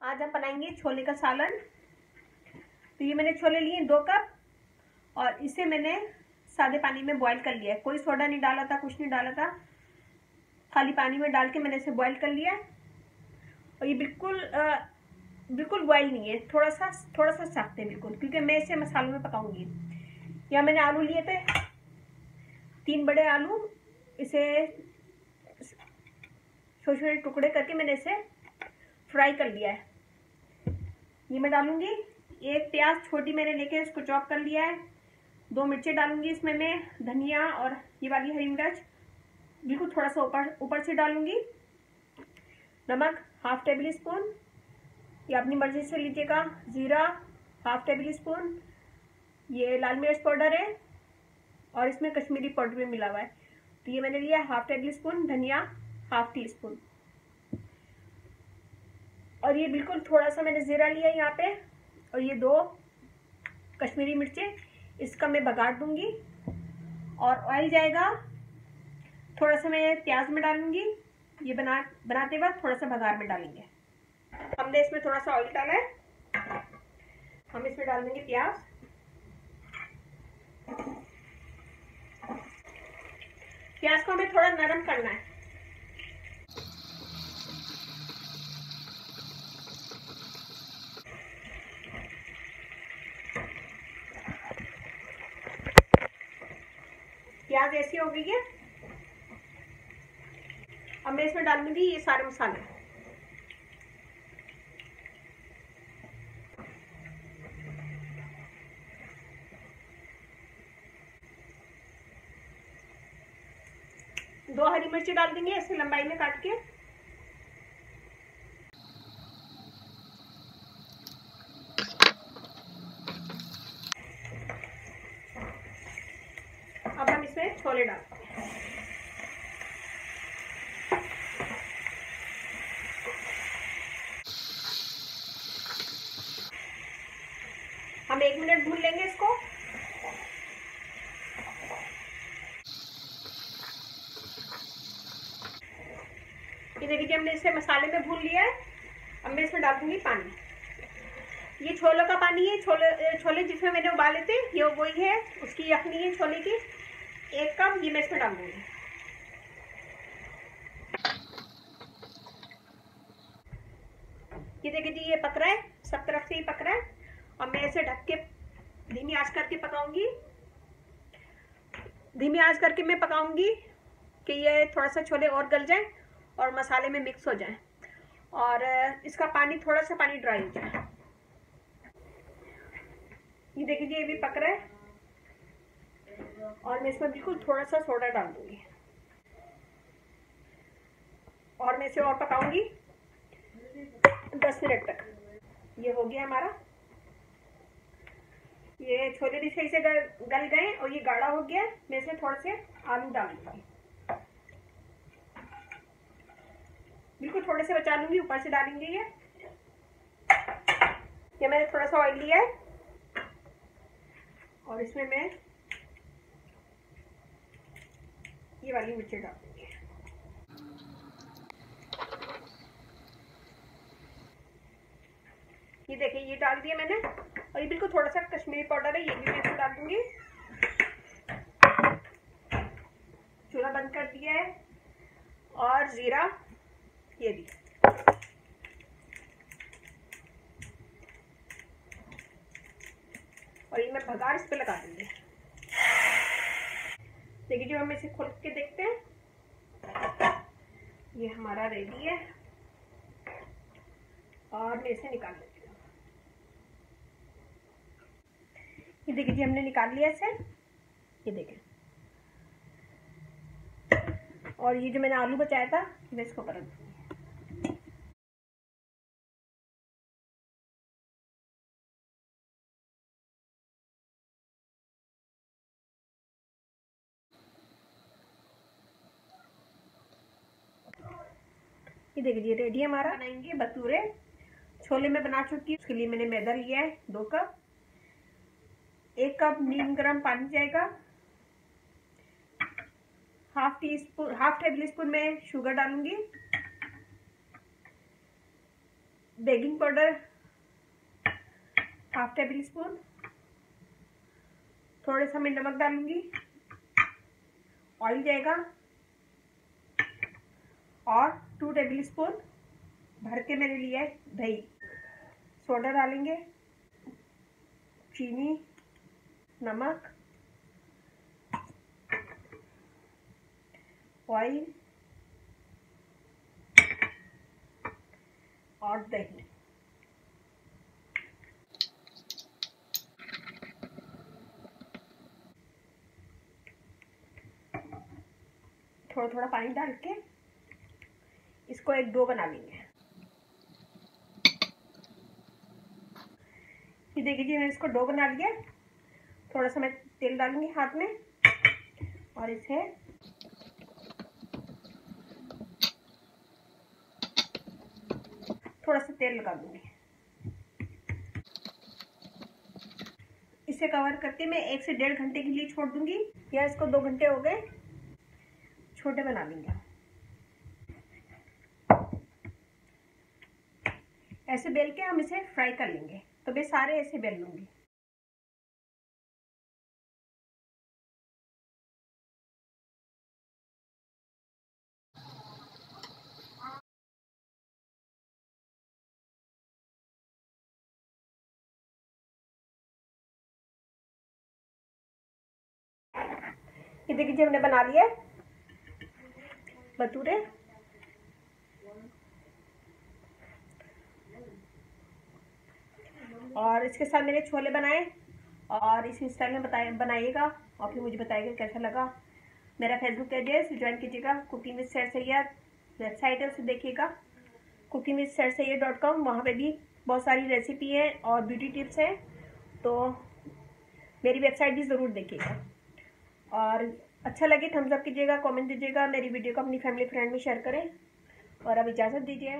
आज हम बनाएंगे छोले का सालन। तो ये मैंने छोले लिए 2 कप और इसे मैंने सादे पानी में बॉईल कर लिया है। कोई सोडा नहीं डाला था, कुछ नहीं डाला था, खाली पानी में डाल के मैंने इसे बॉईल कर लिया है। और ये बिल्कुल बॉईल नहीं है, थोड़ा सा सख्त है बिल्कुल, क्योंकि मैं इसे मसालों में पकाऊंगी। यहाँ मैंने आलू लिए थे 3 बड़े आलू, इसे छोटे छोटे टुकड़े करके मैंने इसे फ्राई कर लिया है। ये मैं डालूंगी। 1 प्याज छोटी मैंने लेके इसको चॉप कर लिया है। 2 मिर्ची डालूंगी इसमें मैं, धनिया और ये वाली हरी मिर्च बिल्कुल थोड़ा सा ऊपर से डालूंगी। नमक 1/2 टेबल स्पून, ये अपनी मर्जी से लीजिएगा। जीरा 1/2 टेबल स्पून, ये लाल मिर्च पाउडर है और इसमें कश्मीरी पाउडर भी मिला हुआ है। तो ये मैंने लिया 1/2 टेबल स्पून। धनिया 1/2 टी स्पून और ये बिल्कुल थोड़ा सा मैंने जीरा लिया है यहाँ पे। और ये 2 कश्मीरी मिर्चें, इसका मैं बघार दूंगी। और ऑयल जाएगा, थोड़ा सा मैं प्याज में डालूंगी। ये बनाते वक्त थोड़ा सा बघार में डालेंगे। हमने इसमें थोड़ा सा ऑयल डाला है, हम इसमें डाल देंगे प्याज। प्याज को हमें थोड़ा नरम करना है। प्याज ऐसी हो गई है। अब मैं इसमें डालूंगी ये सारे मसाले। दो हरी मिर्ची डाल देंगे ऐसे लंबाई में काट के। अब हम इसमें छोले डालते हैं। हम 1 मिनट भून लेंगे इसको। ये देखिए हमने इसे मसाले में भून लिया है। अब मैं इसमें डाल दूंगी पानी। ये छोलों का पानी है, छोले जिसमें मैंने उबाले थे, ये वही है, उसकी यखनी है छोले की। 1 कप ये मैं इसमें डाल दूंगी। ये देखिए जी, ये पक रहा है, सब तरफ से ही पक रहा है। और मैं इसे ढक के धीमी आंच करके पकाऊंगी। धीमी आंच करके मैं पकाऊंगी कि ये थोड़ा सा छोले और गल जाए और मसाले में मिक्स हो जाए और इसका पानी थोड़ा सा पानी ड्राई हो जाए। ये देखिए ये भी पक रहा है और मैं इसमें बिल्कुल थोड़ा सा सोडा डाल दूंगी और मैं इसे और पकाऊंगी 10 मिनट तक। ये हो गया हमारा। ये छोले भी सही से गल गए और ये गाढ़ा हो गया। मैं इसमें थोड़े से आलू डाल दूंगी, बिल्कुल थोड़े से बचा लूंगी, ऊपर से डालेंगे। ये मैंने थोड़ा सा ऑयल लिया है और इसमें मैं ये वाली मिर्ची डाल दूंगी। ये देखिए ये डाल दिया मैंने और ये बिल्कुल थोड़ा सा कश्मीरी पाउडर है, ये भी मैं इसमें डाल दूंगी। चूल्हा बंद कर दिया है और जीरा ये भी। और ये मैं बघार इस पे लगा दूंगी। देखिए जो हम इसे खोल के देखते हैं, ये हमारा रेडी है और मैं इसे निकाल लेती हूँ। ये देखिए जी हमने निकाल लिया इसे, ये देखिए। और ये जो मैंने आलू बचाया था मैं इसको परत दूंगी। ये देखिए जी रेडी है हमारा। बनाएंगे भटूरे। छोले में बना चुकी हूँ, उसके लिए मैंने मैदा लिया है 2 कप। 1 कप नीम गर्म पानी जाएगा। 1/2 टेबल स्पून में शुगर डालूंगी। Baking powder half table spoon, थोड़ा सा मैं नमक डालूंगी, ऑयल जाएगा, और 2 टेबल स्पून भर के मैंने लिया है दही, सोडा डालेंगे, चीनी, नमक, ऑयल और दही। थोड़ा थोड़ा पानी डाल के इसको एक डो बना लेंगे। ये देखिए जी, मैंने इसको डो बना लिया। थोड़ा सा मैं तेल डालूंगी हाथ में और इसे थोड़ा सा तेल लगा दूंगी। इसे कवर करके मैं 1 से 1.5 घंटे के लिए छोड़ दूंगी, या इसको 2 घंटे हो गए, छोटे बना लेंगे। ऐसे बेल के हम इसे फ्राई कर लेंगे। तो मैं सारे ऐसे बेल लूंगी। ये देखिए हमने बना लिया भटूरे। और इसके साथ मैंने छोले बनाए, और इसी स्टाइल में बनाइएगा और फिर मुझे बताइएगा कैसा लगा। मेरा फेसबुक पेज है, ज्वाइन कीजिएगा। कुकिंग विद सैर सैयद वेबसाइट है, उसे देखिएगा, cookingwithsairsayyed.com। वहाँ पे भी बहुत सारी रेसिपी है और ब्यूटी टिप्स है, तो मेरी वेबसाइट भी ज़रूर देखिएगा। और अच्छा लगे थम्स अप कीजिएगा, कमेंट दीजिएगा, मेरी वीडियो को अपनी फैमिली फ्रेंड में शेयर करें। और अब इजाज़त दीजिए।